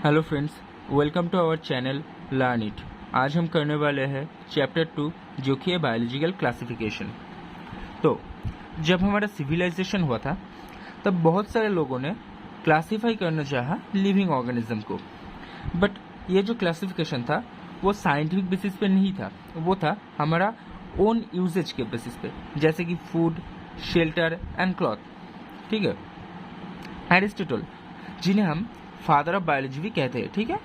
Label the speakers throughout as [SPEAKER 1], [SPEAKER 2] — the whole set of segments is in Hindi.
[SPEAKER 1] Hello friends, welcome to our channel learn it. आज हम करने वाले हैं चैप्टर 2 जो कि है बायोलॉजिकल क्लासिफिकेशन। तो जब हमारा सिविलाइजेशन हुआ था तब बहुत सारे लोगों ने क्लासिफाई करना चाहा लिविंग ऑर्गेनिज्म को, बट ये जो क्लासिफिकेशन था वो साइंटिफिक बेसिस पे नहीं था, वो था हमारा ओन यूजेज के बेसिस पे, जैसे कि फूड, शेल्टर एंड क्लॉथ। ठीक है, एरिस्टोटल जिन्हें हम फादर ऑफ बायोलॉजी भी कहते हैं, ठीक है।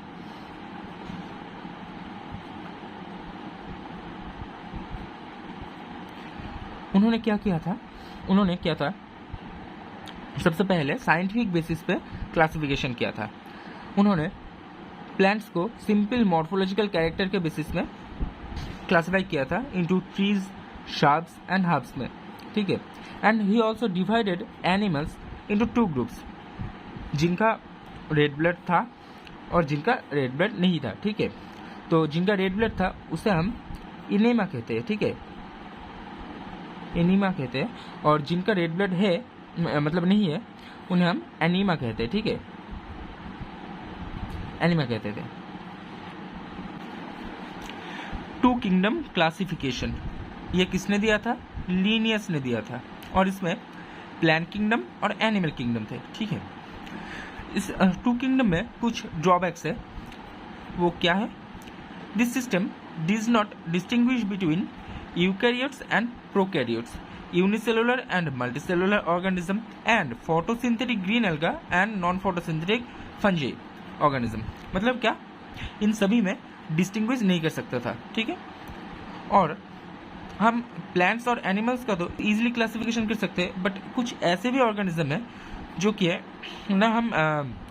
[SPEAKER 1] उन्होंने क्या किया था, सबसे पहले साइंटिफिक बेसिस पे क्लासिफिकेशन किया था। उन्होंने प्लांट्स को सिंपल मॉर्फोलॉजिकल कैरेक्टर के बेसिस में क्लासिफाई किया था into trees, shrubs and herbs में, ठीक है। And he also divided animals into 2 groups, जिनका रेड ब्लड था और जिनका रेड ब्लड नहीं था, ठीक है। तो जिनका रेड ब्लड था उसे हम इनेमा कहते हैं, ठीक है, एनीमा कहते हैं, और जिनका रेड ब्लड है मतलब नहीं है उन्हें हम एनीमा कहते हैं, ठीक है, एनीमा कहते थे। 2 किंगडम क्लासिफिकेशन ये किसने दिया था? लीनियस ने दिया था, और इसमें प्लांट किंगडम और एनिमल किंगडम थे, ठीक है। इस 2 किंगडम में कुछ ड्रॉबैक्स है। वो क्या है? This system does not distinguish between eukaryotes and prokaryotes, unicellular and multicellular organism and photosynthetic green alga and non photosynthetic fungi organism. मतलब क्या? इन सभी में डिस्टिंग्विश नहीं कर सकता था, ठीक है। और हम प्लांट्स और एनिमल्स का तो इजीली क्लासिफिकेशन कर सकते हैं, बट कुछ ऐसे भी ऑर्गेनिज्म है जो कि है ना हम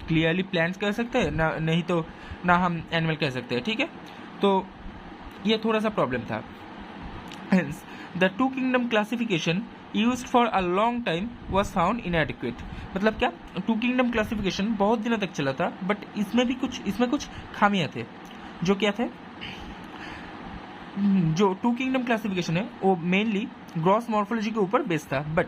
[SPEAKER 1] क्लियरली प्लांट्स कह सकते हैं ना, नहीं तो ना हम एनिमल कह सकते हैं, ठीक है। तो ये थोड़ा सा प्रॉब्लम था। Hence, the 2 kingdom classification used for a long time was found inadequate। मतलब क्या? 2 kingdom classification बहुत दिनों तक चला था, बट इसमें कुछ खामियां थे। जो क्या थे? जो 2 किंगडम क्लासिफिकेशन है वो मेनली ग्रॉस मॉर्फोलॉजी के ऊपर बेस्ड था, बट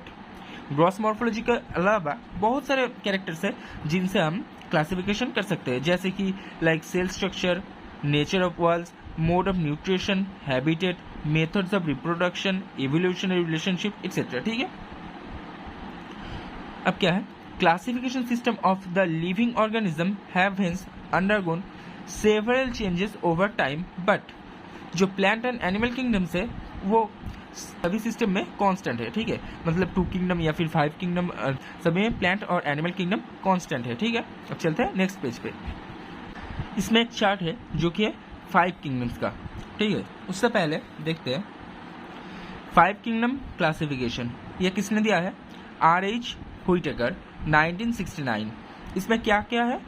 [SPEAKER 1] ग्रॉस मॉर्फोलॉजी के अलावा बहुत सारे कैरेक्टर्स है जिनसे हम क्लासिफिकेशन कर सकते हैं, जैसे कि like cell structure, nature of walls, mode of nutrition, habitat, methods of reproduction, evolutionary relationship etcetera, ठीक है। अब क्या है? Classification system of the living organism have hence undergone several changes over time, but जो प्लांट एंड एनिमल किंगडम्स है वो सभी सिस्टम में कांस्टेंट है, ठीक है। मतलब 2 किंगडम या फिर 5 किंगडम सभी में प्लांट और एनिमल किंगडम कांस्टेंट है, ठीक है। अब चलते हैं नेक्स्ट पेज पे। इसमें एक चार्ट है जो कि है 5 किंगडम्स का, ठीक है। उससे पहले देखते हैं 5 किंगडम क्लासिफिकेशन ये किसने दिया है? R.H. हुइटेकर 1969। इसमें क्या क्या है?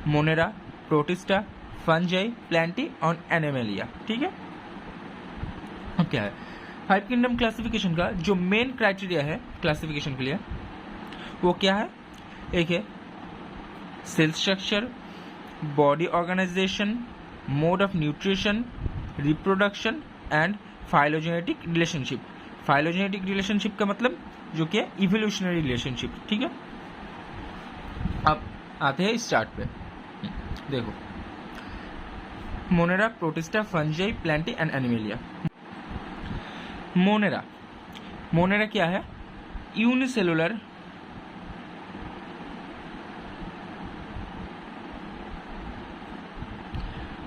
[SPEAKER 1] मोनेरा, प्रोटिस्टा, फंजाई, प्लांटी और एनिमलिया, ठीक है। अब क्या है? 5 किंगडम क्लासिफिकेशन का जो मेन क्राइटेरिया है क्लासिफिकेशन के लिए वो क्या है? एक है cell structure, body organisation, mode of nutrition, reproduction and phylogenetic relationship. Phylogenetic relationship का मतलब जो कि है इवोल्यूशनरी रिलेशनशिप, ठीक है। अब आते हैं इस चार्ट पे, देखो Monera, protista, fungi, Plantae and Animalia. Monera क्या है? यूनिसेलुलर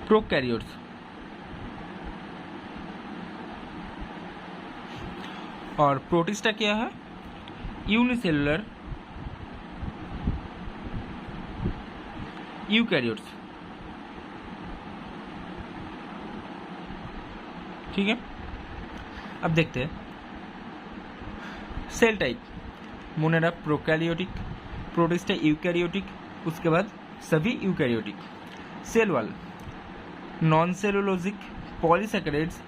[SPEAKER 1] प्रोकैरियोट्स, और प्रोटिस्टा क्या है? यूनिसेलुलर यूकैरियोट्स, ठीक है। अब देखते हैं cell type. Monera prokaryotic, Protista eukaryotic, उसके बाद सभी eukaryotic. Cell wall non cellulosic, polysaccharides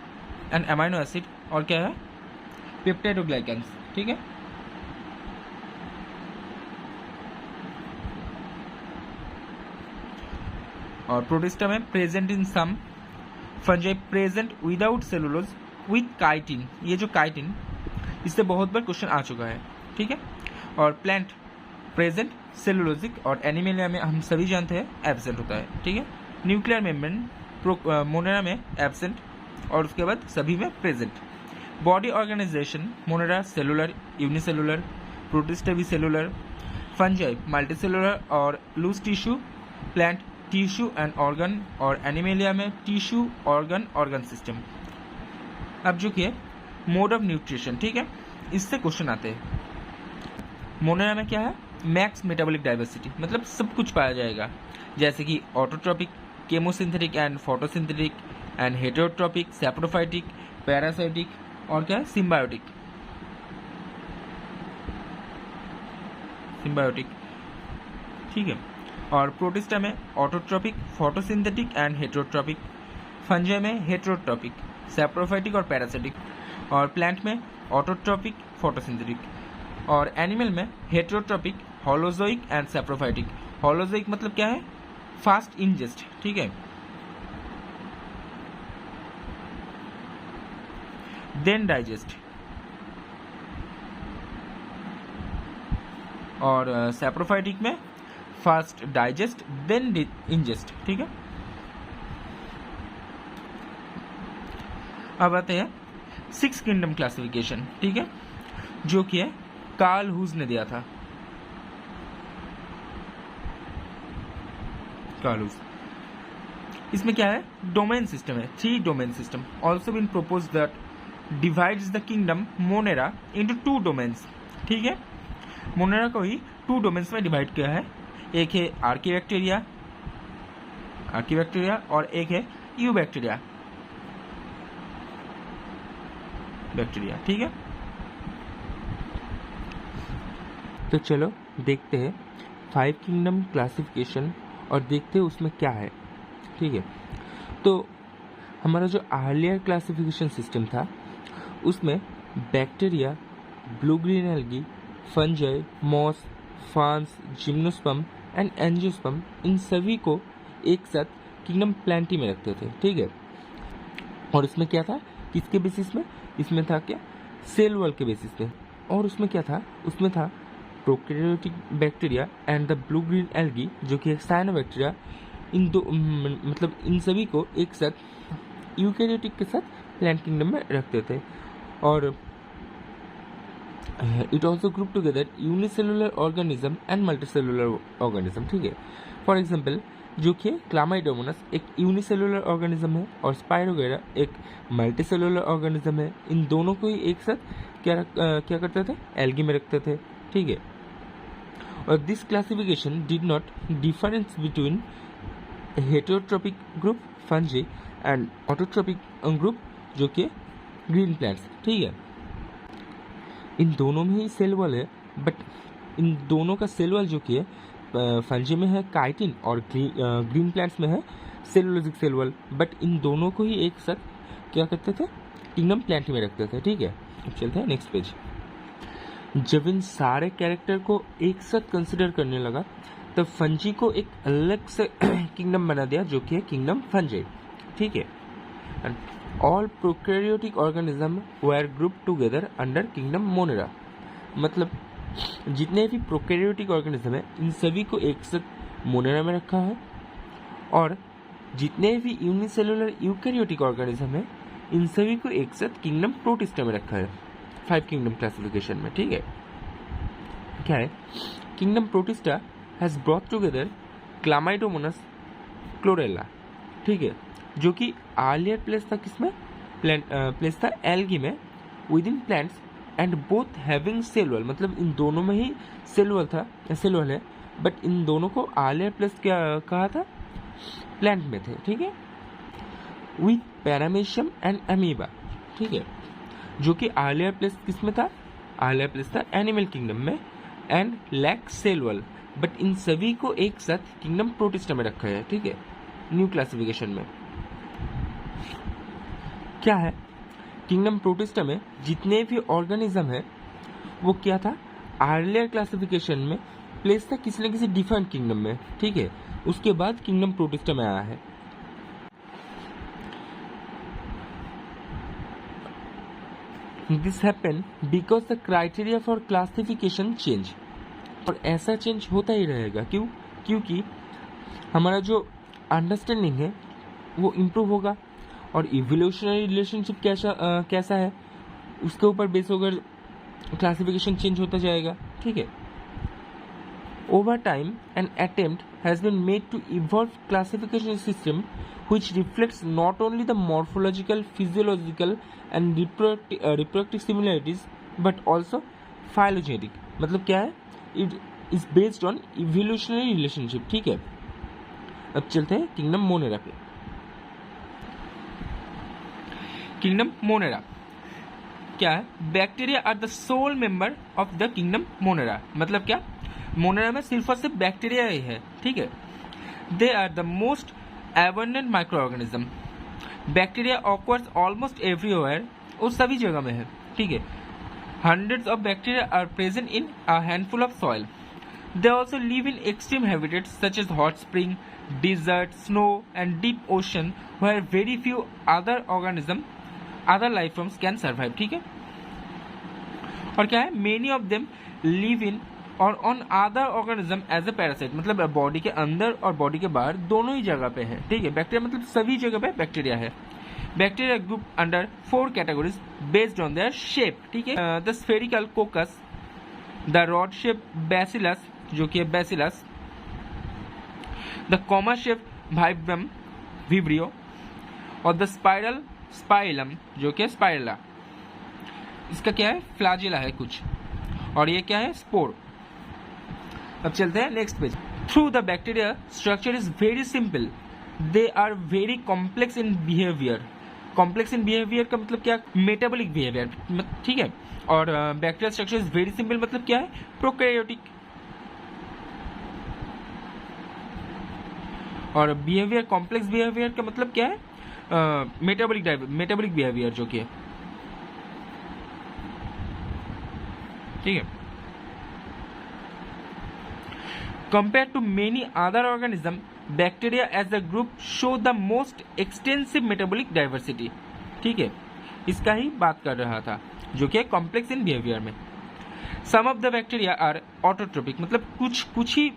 [SPEAKER 1] and amino acid, और क्या है? पेप्टाइडोग्लाइकेंस, ठीक है। और प्रोटिस्टा में present in some, fungi present without cellulose with chitin. ये जो काइटिन इससे बहुत बार क्वेश्चन आ चुका है, ठीक है। और प्लांट प्रेजेंट सेलुलोजिक और एनिमेलिया में हम सभी जानते हैं एब्सेंट होता है, ठीक है। न्यूक्लियर मेम्ब्रेन मोनेरा में एब्सेंट और उसके बाद सभी में present. Body organisation Monera cellular, unicellular, Protista भी सेलुलर, फंजाई मल्टीसेलुलर और loose tissue, plant tissue and organ और एनिमेलिया में टिश्यू ऑर्गन सिस्टम। अब जो कि मोड ऑफ न्यूट्रिशन, ठीक है, इससे क्वेश्चन आते हैं। मोनेरा में क्या है, मैक्स मेटाबॉलिक डाइवर्सिटी, मतलब सब कुछ पाया जाएगा, जैसे कि autotrophic, chemosynthetic and photosynthetic and heterotrophic, saprophytic, parasitic और क्या है सिम्बायोटिक, ठीक है। और प्रोटिस्टा में autotrophic, photosynthetic and heterotrophic, fungi में हेटेरोट्रॉपिक, सैप्रोफाइटिक और पैरासाइटिक, और प्लांट में ऑटोट्रॉपिक, फोटोसिंथेटिक, और एनिमल में heterotrophic, holozoic and saprophytic. Holozoic मतलब क्या है, फास्ट इंजेस्ट, ठीक है। देन डाइजेस्ट, और सैप्रोफाइटिक में फास्ट डाइजेस्ट देन इंजेस्ट, ठीक है। अब आते हैं 6 किंगडम क्लासिफिकेशन, ठीक है, जो कि है कार्ल हुज ने दिया था। कार्ल हुज, इसमें क्या है, डोमेन सिस्टम है, 3 domain system also been propose that divides the kingdom Monera into 2 domains, ठीक है। मोनेरा को ही 2 डोमेन्स में डिवाइड किया है, एक है आर्कीबैक्टीरिया और एक है यूबैक्टीरिया, ठीक है। तो चलो देखते हैं 5 किंगडम क्लासिफिकेशन और देखते हैं उसमें क्या है, ठीक है। तो हमारा जो अर्लियर क्लासिफिकेशन सिस्टम था उसमें bacteria, blue green algae, fungi, moss, ferns, gymnosperm and angiosperm, इन सभी को एक साथ किंगडम प्लांटी में रखते थे, ठीक है। और इसमें क्या था, किसके बेसिस में, इसमें था क्या, सेल वॉल के बेसिस पे। और उसमें क्या था, उसमें था prokaryotic bacteria and the blue green algae जो कि साइनोबैक्टीरिया, इन दो मतलब इन सभी को एक साथ यूकैरियोटिक के साथ प्लांट किंगडम में रखते थे। और it also group together unicellular organism and multicellular organism, ठीक है। फॉर एग्जाम्पल जो कि क्लामाइडोमोनास एक यूनिसेलुलर ऑर्गेनिज्म है और स्पाइरोगैरा एक मल्टीसेलुलर ऑर्गेनिज्म है। इन दोनों को ही एक साथ क्या करते थे, एल्गी में रखते थे, ठीक है। और this classification did not difference between heterotrophic group fungi and autotrophic group जो कि ग्रीन प्लांट्स, ठीक है। इन दोनों में ही सेल वॉल है, बट इन दोनों का सेल वॉल जो कि है फंजी में है काइटिन और ग्रीन प्लांट्स में है सेलुलोजिक सेल वॉल, बट इन दोनों को ही एक साथ क्या करते थे, किंगडम प्लांटी में रखते थे, ठीक है। अब चलते हैं नेक्स्ट पेज। जब इन सारे कैरेक्टर को एक साथ कंसिडर करने लगा तब फंजी को एक अलग से किंगडम बना दिया जो कि है किंगडम फंजी, ठीक है। And all prokaryotic organism were group together under kingdom Monera, मतलब जितने भी प्रोकैरियोटिक ऑर्गेनिज्म है इन सभी को एक साथ मोनेरा में रखा है, और जितने भी यूनिसेलुलर यूकैरियोटिक ऑर्गेनिज्म है इन सभी को एक साथ किंगडम प्रोटिस्टा में रखा है 5 किंगडम क्लासिफिकेशन में, ठीक है। क्या है, kingdom Protista has brought together Chlamydomonas Chlorella, ठीक है, जो कि अर्लियर प्लेस था किसमें, प्लेस था एल्गी में with in plants and both having cell wall, मतलब इन दोनों में ही सेल वॉल है, बट इन दोनों को अर्लियर प्लेस क्या कहा था, प्लांट में थे, ठीक है, विथ पैरामेशियम एंड अमीबा, ठीक है, जो कि अर्लियर प्लेस किसमें था, अर्लियर प्लेस था एनिमल किंगडम में and lack cell wall, but इन सभी को एक साथ किंगडम प्रोटिस्टा में रखा है, ठीक है, न्यू क्लासिफिकेशन में। क्या है, किंगडम प्रोटिस्टा में जितने भी ऑर्गेनिज्म है वो क्या था, अर्लियर क्लासिफिकेशन में प्लेस था किसी न किसी डिफरेंट किंगडम में, ठीक है, उसके बाद किंगडम प्रोटिस्टा में आया है। This happened because the criteria for classification change, और ऐसा चेंज होता ही रहेगा। क्यों? क्योंकि हमारा जो अंडरस्टैंडिंग है वो इम्प्रूव होगा और इवोल्यूशनरी रिलेशनशिप कैसा है उसके ऊपर बेस होकर क्लासिफिकेशन चेंज होता जाएगा। ठीक है। Over time, an attempt has been made to evolve classification system which reflects not only the morphological, physiological and reproductive similarities but also phylogenetic। मतलब क्या है? It is based on evolutionary relationship। ठीक है। अब चलते हैं किंगडम मोनेरा पे। किंगडम मोनेरा क्या है? Bacteria are the sole member of the kingdom Monera. मतलब क्या? मोनेरा में सिर्फ और सिर्फ बैक्टीरिया ही है। ठीक है। They are the most abundant micro organism. Bacteria occurs almost everywhere, वो सभी जगह में है। ठीक है। Hundreds of bacteria are present in a handful of soil. They also live in extreme habitats such as hot spring, desert, snow and deep ocean where very few other organism other life forms can survive. ठीक है। और क्या है? Many of them live in और on other organism as a parasite. मतलब बॉडी के अंदर और बॉडी के बाहर दोनों ही जगह पे है। ठीक है। बैक्टीरिया मतलब सभी जगह पे बैक्टीरिया है। Bacteria group under 4 categories based on their shape. ठीक है। The spherical coccus, the rod shape bacillus जो कि है bacillus, the comma shape vibrium vibrio और द स्पाइरल स्पाइलम जो कि स्पाइरला। इसका क्या है? फ्लाजिला है कुछ। और ये क्या है? स्पोर। अब चलते हैं next page. Though the bacteria structure is very simple, they are very complex in behaviour. Complex in behaviour का मतलब क्या? Metabolic behaviour. ठीक है। और bacteria structure is very simple मतलब क्या है? प्रोकैरियोटिक। और बिहेवियर कॉम्प्लेक्स बिहेवियर का मतलब क्या है? मेटाबॉलिक बिहेवियर जो कि है। ठीक है। Compared to many other organisms, bacteria as a group show the most extensive metabolic diversity। ठीक है। इसका ही बात कर रहा था जो कि कॉम्प्लेक्स इन बिहेवियर में। Some of the bacteria are autotrophic. मतलब कुछ ही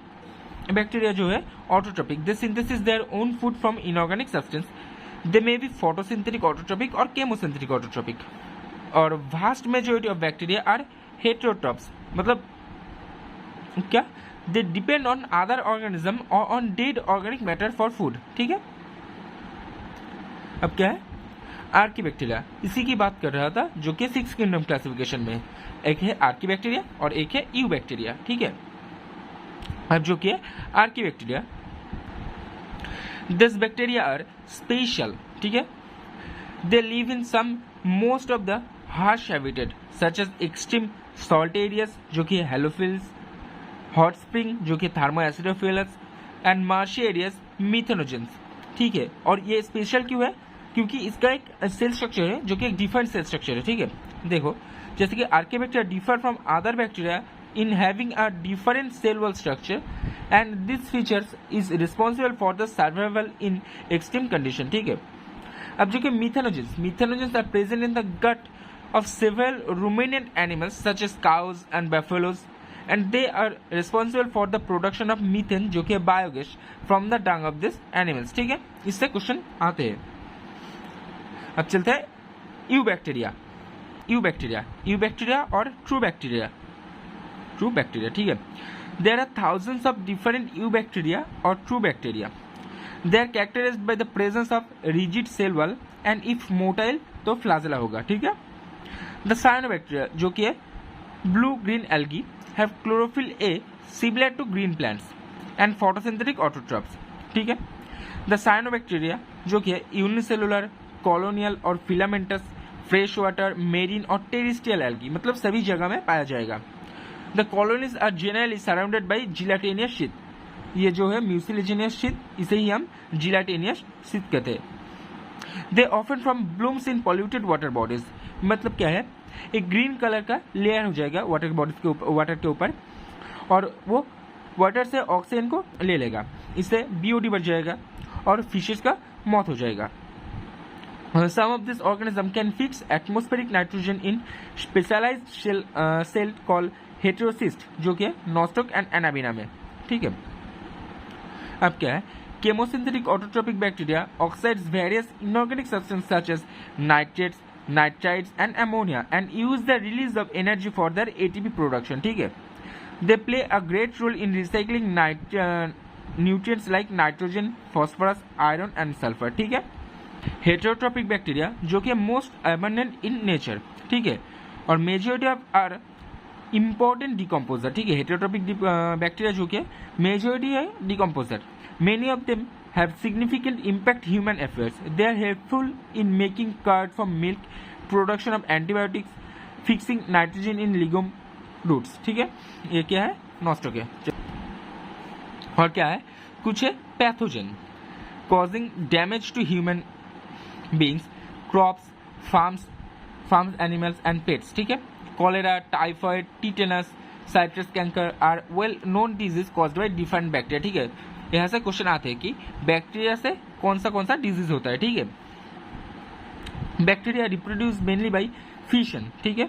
[SPEAKER 1] बैक्टीरिया जो है autotrophic. They synthesis their own food from inorganic substance. They may be photosynthetic autotrophic और केमोसिंथेटिक ऑटोट्रोपिक। और vast majority of bacteria are heterotrophs. मतलब क्या? They depend on other organism और on dead organic matter for food. ठीक है। अब क्या है? आर्कीबैक्टीरिया। इसी की बात कर रहा था जो कि 6 किंगडम क्लासिफिकेशन में है। एक है आर्कीबैक्टीरिया और एक है यूबैक्टीरिया। ठीक है। अब जो कि है archaebacteria, this bacteria are special. ठीक है। They live in some most of the harsh habitat such as extreme salt areas जो कि हेलोफिल्स, हॉट स्प्रिंग जो कि thermoacidophiles and marshy areas methanogens. ठीक है। और ये स्पेशल क्यों है? क्योंकि इसका एक सेल स्ट्रक्चर है जो कि एक डिफरेंट सेल स्ट्रक्चर है। ठीक है। देखो जैसे कि archaebacteria differ from other bacteria in having a different cell wall structure and this features is responsible for the survival in extreme condition। ठीक है। अब जो कि methanogens are present in the gut of several ruminant animals such as cows and buffaloes and they are responsible for the production of methane जो कि biogas from the dung of these animals। ठीक है। इससे क्वेश्चन आते हैं। अब चलते हैं यूबैक्टीरिया और ट्रू बैक्टीरिया। ठीक है। There are thousands of different eubacteria और true bacteria. They are characterized by the presence of rigid cell wall and if motile तो फ्लाजेला होगा। ठीक है। द साइनोबैक्टीरिया जो कि है blue green algae have chlorophyll a similar to green plants and photosynthetic autotrophs. ठीक है। द साइनोबैक्टीरिया जो कि है यूनिसेलुलर, कॉलोनियल और फिलामेंटस, फ्रेश वाटर, मेरीन और टेरिस्ट्रियल एल्गी मतलब सभी जगह में पाया जाएगा। The colonies are generally surrounded by gelatinous sheath. ये जो है म्यूसिलेजिनियस शीट, इसे ही हम जिलाटेनियस शीट कहते हैं। They often form blooms in polluted water bodies. मतलब क्या है? एक ग्रीन कलर का लेयर हो जाएगा वाटर के ऊपर और वो वाटर से ऑक्सीजन को ले लेगा, इससे बीओडी बढ़ जाएगा और फिशेस का मौत हो जाएगा। Some of this organism can fix atmospheric nitrogen in specialized cell called heterocyst जो कि नॉस्टॉक एंड एनाबिना में, ठीक है। अब क्या है, chemosynthetic autotrophic bacteria oxides various inorganic substances such as nitrates, nitrites and ammonia and use the release of energy for their ATP production, ठीक है। They play a great role in recycling nutrients like nitrogen, phosphorus, iron and sulfur, ठीक है। हेटेरोट्रॉपिक बैक्टीरिया जो कि मोस्ट अबंडेंट इन नेचर, ठीक है, और majority of are important decomposer, ठीक है। हेटेरोट्रॉपिक बैक्टीरिया जो कि मेजॉरिटी है decomposer. Many of them have significant impact human affairs. They are helpful in making curd from milk, production of antibiotics, fixing nitrogen in legume roots, ठीक है। ये क्या है, नॉस्टॉक है। और क्या है, कुछ है pathogen causing damage to human beings, crops, farms animals and pets, ठीक है। Cholera, typhoid, tetanus, citrus canker are well known disease caused by different bacteria, ठीक है। यहाँ से क्वेश्चन आते हैं कि बैक्टीरिया से कौन सा डिजीज होता है, ठीक है। Bacteria reproduce mainly by fission, ठीक है।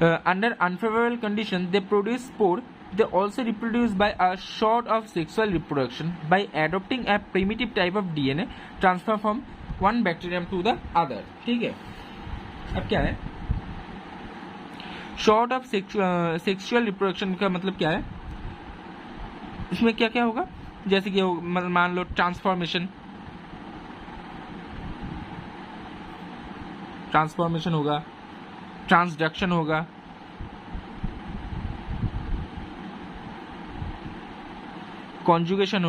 [SPEAKER 1] Under unfavourable condition they produce spore. They also reproduce by a sort of sexual reproduction by adopting a primitive type of DNA transfer from one bacterium to the other, ठीक है। अब क्या है, शॉर्ट ऑफ सेक्सुअल रिप्रोडक्शन का मतलब क्या है, इसमें क्या क्या होगा, जैसे कि मान लो ट्रांसफॉर्मेशन होगा, ट्रांसडक्शन होगा, कॉन्जुगेशन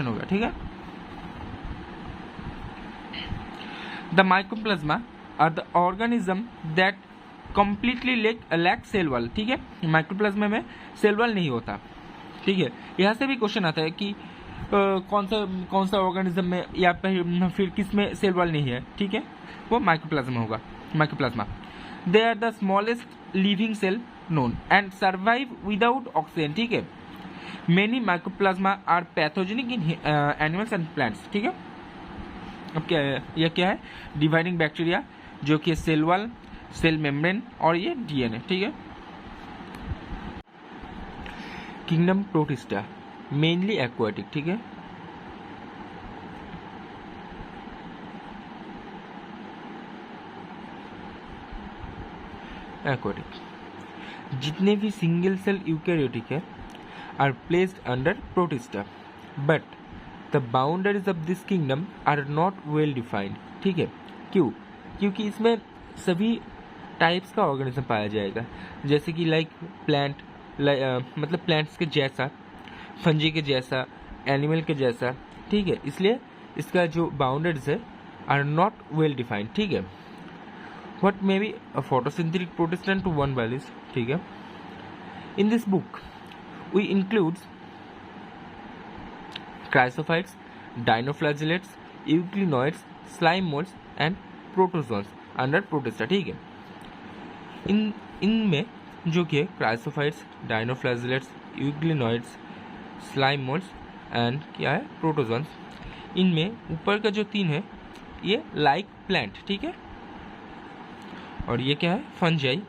[SPEAKER 1] होगा, ठीक है। The mycoplasma are the organism that completely lack cell wall, ठीक है। माइक्रोप्लाज्मा में सेल वॉल नहीं होता, ठीक है। यहाँ से भी क्वेश्चन आता है कि कौन सा ऑर्गेनिज्म में या फिर किस में सेल वॉल नहीं है, ठीक है, वो माइक्रोप्लाज्मा होगा। Mycoplasma they are the smallest living cell known and survive without oxygen, ठीक है। Many mycoplasma are pathogenic in animals and plants, ठीक है। अब क्या है, यह क्या है, डिवाइडिंग बैक्टीरिया जो कि सेल वॉल, सेल मेम्ब्रेन और ये डीएनए, ठीक है। किंगडम प्रोटिस्टा मेनली एक्वाटिक, ठीक है। एक्वाटिक जितने भी सिंगल सेल यूकैरियोटिक है are placed under Protista but the boundaries of this kingdom are not well defined, ठीक है। क्यों, क्योंकि इसमें सभी टाइप्स का ऑर्गेनिज्म पाया जाएगा, जैसे कि लाइक प्लांट, मतलब प्लांट्स के जैसा, फंजी के जैसा, एनिमल के जैसा, ठीक है। इसलिए इसका जो बाउंड्रीज है आर नॉट वेल डिफाइंड, ठीक है। What may be a photosynthetic protistan to one by this, ठीक है। In this book we includes chrysophytes, dinoflagellates, euglenoids, slime moulds and protozoans under Protista, ठीक है। इनमें जो कि chrysophytes, dinoflagellates, euglenoids, slime moulds and क्या है, प्रोटोजोन्स, इनमें ऊपर का जो 3 है ये लाइक प्लांट, ठीक है, और ये क्या है, फंजाई,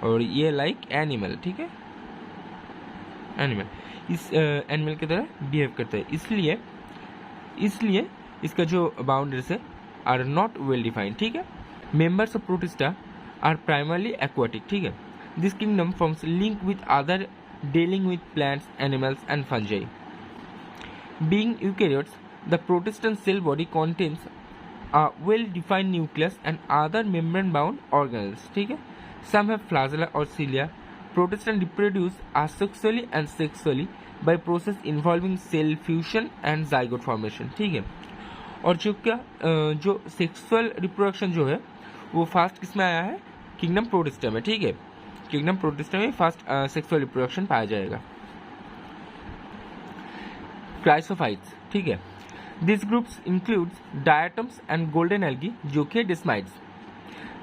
[SPEAKER 1] और ये लाइक एनिमल, ठीक है। एनिमल इस एनिमल की तरह बिहेव करता है, इसलिए इसका जो बाउंड्रीज है आर नॉट वेल डिफाइंड, ठीक है। Members of Protista are primarily aquatic, ठीक है। This kingdom forms link with other dealing with plants, animals and fungi. Being eukaryotes, the Protistan cell body contains a well-defined nucleus and other membrane-bound organelles, ठीक है। Some have flagella or cilia. Protistan reproduce asexually and sexually by process involving cell fusion and zygote formation, ठीक है। और जो सेक्सुअल रिप्रोडक्शन जो है वो फास्ट किस में आया है, किंगडम प्रोटिस्टा में, ठीक है। किंगडम प्रोटिस्टा में फास्ट सेक्सुअल रिप्रोडक्शन पाया जाएगा। क्राइसोफाइट्स, ठीक है। This groups includes diatoms and golden algae जो कि desmids.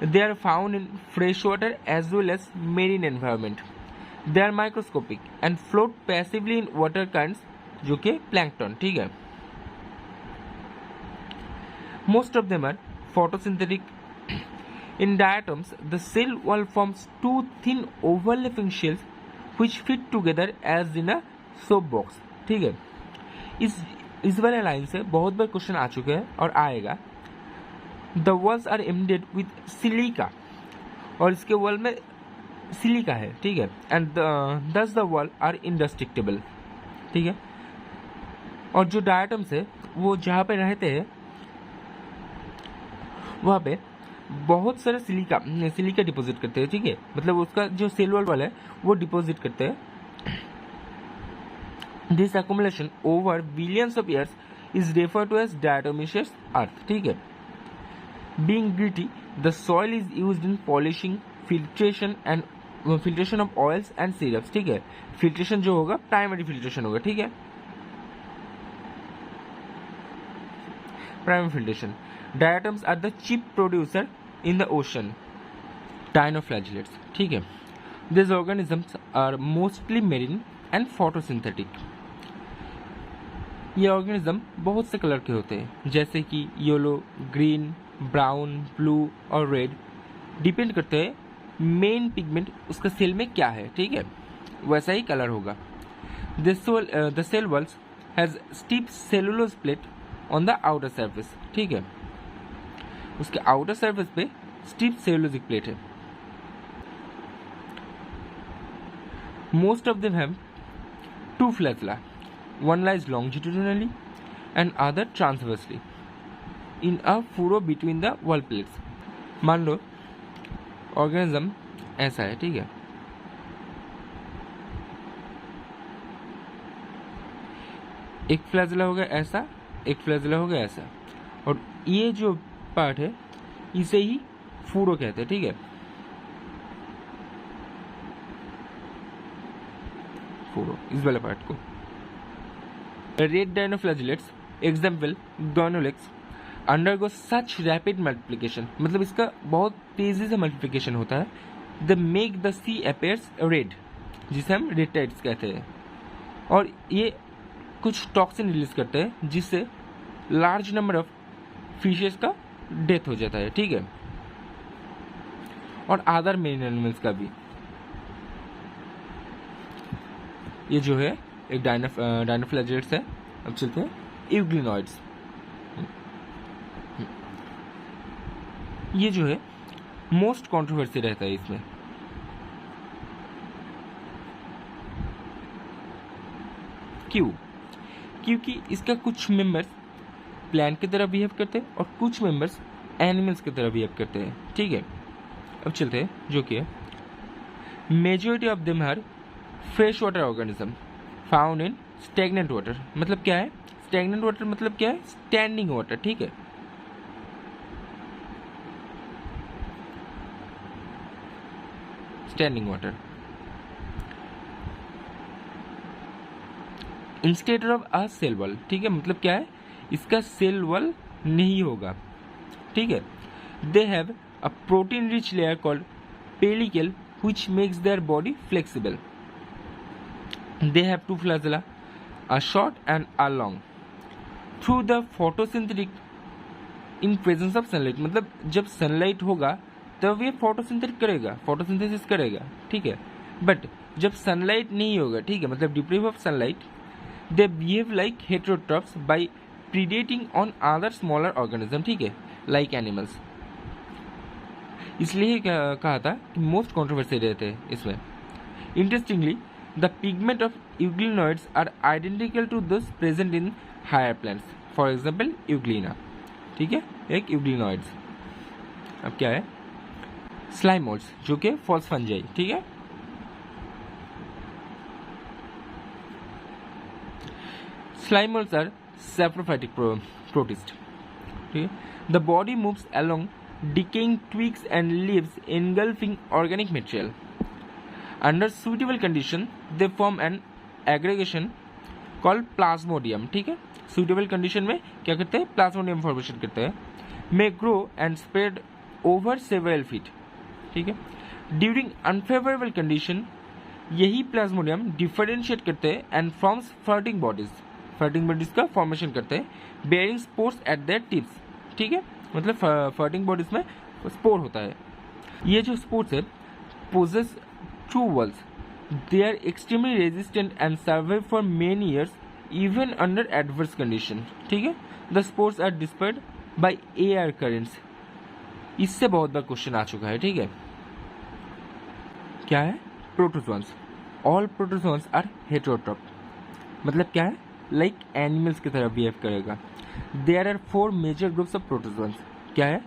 [SPEAKER 1] They are found in fresh water as well as marine environment. They are microscopic and float passively in water currents जो कि प्लैंकटन, ठीक है। Most of them are photosynthetic. In diatoms, the cell wall forms two thin overlapping shells which fit together as in a soap box. ठीक है, इस वाले लाइन से बहुत बार क्वेश्चन आ चुके हैं और आएगा. The walls are embedded with silica, और इसके वॉल में सिलिका है. ठीक है, एंड दस द वॉल आर इंडेस्ट्रक्टिबल. ठीक है, और जो डायटम्स है वो जहाँ पे रहते हैं वहाँ पे बहुत सारे सिलिका डिपॉजिट करते हैं. ठीक है, मतलब उसका जो सेल वॉल है वो डिपॉजिट करते हैं. This accumulation over billions of years is referred to as diatomaceous earth. ठीक है, being gritty, the soil is used in polishing, filtration of oils and syrups. ठीक है, filtration जो होगा प्राइमरी फिल्ट्रेशन होगा. ठीक है, primary filtration. Diatoms are the chief producer in the ocean. Dinoflagellates. ठीक है, these organisms are mostly marine and photosynthetic. ये ऑर्गेनिज्म बहुत से कलर के होते हैं, जैसे कि येलो, ग्रीन, ब्राउन, ब्लू और रेड. डिपेंड करते हैं मेन पिगमेंट उसका सेल में क्या है. ठीक है, वैसा ही कलर होगा. The cell walls has stiff cellulose plate on the outer surface. ठीक है, उसके आउटर सरफेस पे स्टीप सेलुलोजिक प्लेट है. Most of them have two flagella. One lies longitudinally and other transversely in a furrow between the wall plates. मान लो ऑर्गेनिज्म ऐसा है. ठीक है, एक फ्लैजेला हो गया ऐसा, एक फ्लैजेला हो गया ऐसा, और ये जो पार्ट है इसे ही फूरो कहते हैं. ठीक है, फूरो, इस वाले पार्ट को. Red dinoflagellates, example Guanolax, undergo such rapid multiplication, मतलब इसका बहुत तेजी से मल्टीप्लिकेशन होता है. They make the sea appears red, जिसे हम रेड टाइड्स कहते हैं, और ये कुछ टॉक्सिन रिलीज करते हैं जिससे लार्ज नंबर ऑफ फिशेस का डेथ हो जाता है. ठीक है, और अदर मेरीन एनिमल्स का भी. ये जो है एक डायनोफ्लैजेलेट्स है. अब चलते हैं यूग्लिनॉइड्स. ये जो है मोस्ट कंट्रोवर्सी रहता है इसमें. क्यों? क्योंकि इसका कुछ मेंबर्स प्लांट की तरह बिहेव करते हैं और कुछ मेंबर्स एनिमल्स की तरह बिहेव करते हैं. ठीक है, अब चलते हैं जो कि majority of them are fresh water organism found in stagnant water. मतलब क्या है स्टेगनेंट वाटर? मतलब क्या है स्टैंडिंग वाटर. ठीक है, standing water. Instead of a cell wall. ठीक है, मतलब क्या है इसका सेल वॉल नहीं होगा. ठीक है, they have a protein rich layer called pellicle which makes their body flexible. They have two flagella, a short and a long. Through the photosynthetic in presence of sunlight, मतलब जब सनलाइट होगा तब ये फोटोसिंथेटिक करेगा, फोटोसिंथेसिस करेगा. ठीक है, बट जब सनलाइट नहीं होगा, ठीक है, मतलब deprive of sunlight, they behave like heterotrophs by predating on other smaller organism. ठीक है, लाइक एनिमल्स. इसलिए कहा था कि मोस्ट कॉन्ट्रोवर्सी रहते हैं इसमें. Interestingly, the pigment of euglenoids are identical to those present in higher plants. For example, euglena. ठीक है, एक euglenoids. अब क्या है स्लाइम मोल्ड्स, जो कि फॉल्स फंजाई. ठीक है, slime moulds are saprophytic protist. ठीक है, the body moves along decaying twigs and leaves engulfing organic material. Under suitable condition, they form an aggregation called plasmodium. ठीक है, suitable condition में क्या करते हैं plasmodium formation करते हैं. May grow and spread over several feet. ठीक है, during unfavorable condition यही plasmodium differentiate करते हैं and forms floating bodies. floating bodies का formation करते हैं bearing spores at their tips. ठीक है, मतलब फ्लोटिंग बॉडीज में स्पोर होता है। ये जो स्पोर्स है possess true walls, they are extremely resistant and survive for many years even under adverse condition. ठीक है, the spores are dispersed by air currents. इससे बहुत बार क्वेश्चन आ चुका है। ठीक है, क्या है? Protozoans. All protozoans are heterotroph, मतलब क्या है? लाइक एनिमल्स की तरह बिहेव करेगा। There are 4 major groups of protozoans. क्या है?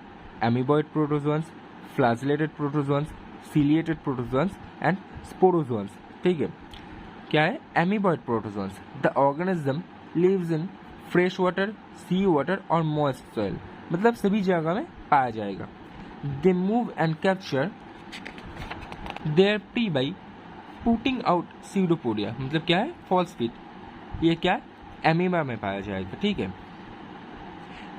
[SPEAKER 1] Amoeboid protozoans, flagellated protozoans, ciliated protozoans and sporozoans. ठीक है, क्या है? Amoeboid protozoans. The organism lives in fresh water, sea water और मॉइस्ट सॉइल, मतलब सभी जगह में पाया जाएगा। They move and capture their prey by putting out pseudopodia, मतलब क्या है? False feet. ये क्या है? एमीबा में पाया जाएगा। ठीक है,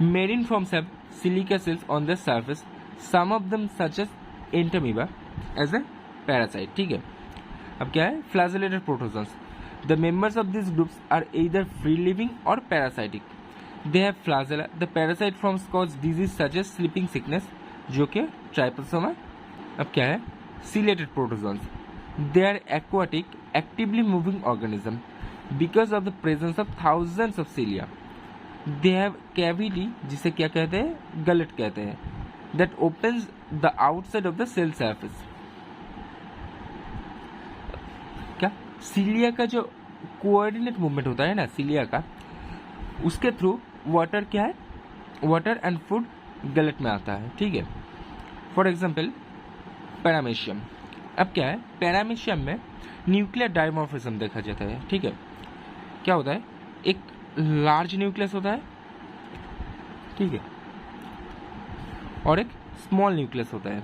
[SPEAKER 1] marine forms have silica cells on the surface, some of them such as entamoeba as a parasite. ठीक है, अब क्या है? Flagellated protozoans. The members of this groups are either free living और parasitic. They have flagella. The parasite forms cause disease such as sleeping sickness, जो कि ट्राइपसोमा। अब क्या है? Ciliated protozoans. They are aquatic actively moving organism because of the presence of thousands of cilia. They have cavity, जिसे क्या कहते हैं? गलट कहते हैं, that opens the outside of the cell surface. क्या? सीलिया का जो कोऑर्डिनेट मूवमेंट होता है ना सीलिया का, उसके थ्रू वाटर क्या है? वाटर एंड फूड गलट में आता है। ठीक है, फॉर एग्जाम्पल पैरामीशियम। अब क्या है? पैरामीशियम में न्यूक्लियर डायमॉर्फिज्म देखा जाता है। ठीक है, क्या होता है? एक लार्ज न्यूक्लियस होता है, ठीक है, और एक स्मॉल न्यूक्लियस होता है।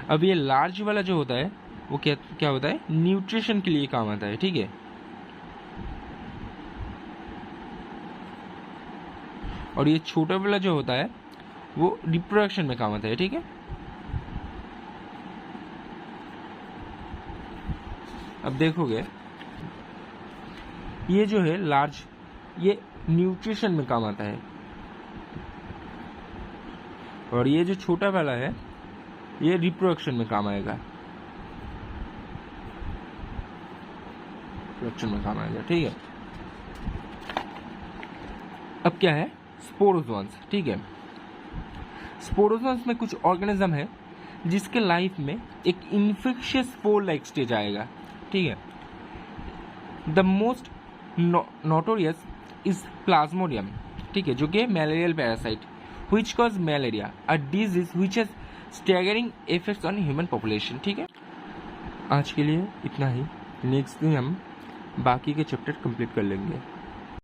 [SPEAKER 1] अब ये लार्ज वाला जो होता है वो क्या होता है? न्यूट्रिशन के लिए काम आता है। ठीक है, और ये छोटा वाला जो होता है वो रिप्रोडक्शन में काम आता है। ठीक है, अब देखोगे ये जो है लार्ज, ये न्यूट्रिशन में काम आता है, और ये जो छोटा वाला है ये रिप्रोडक्शन में काम आएगा, रिप्रोडक्शन में काम आएगा। ठीक है, अब क्या है? स्पोरोजोन्स। ठीक है, स्पोरोजोन्स में कुछ ऑर्गेनिज्म है जिसके लाइफ में एक इन्फेक्शियस स्पोर लाइक स्टेज आएगा। ठीक है, the most notorious is Plasmodium. ठीक है, जो कि malarial parasite which cause malaria, a disease which has staggering effects on human population. ठीक है, आज के लिए इतना ही। नेक्स्ट दिन हम बाकी के चैप्टर कंप्लीट कर लेंगे।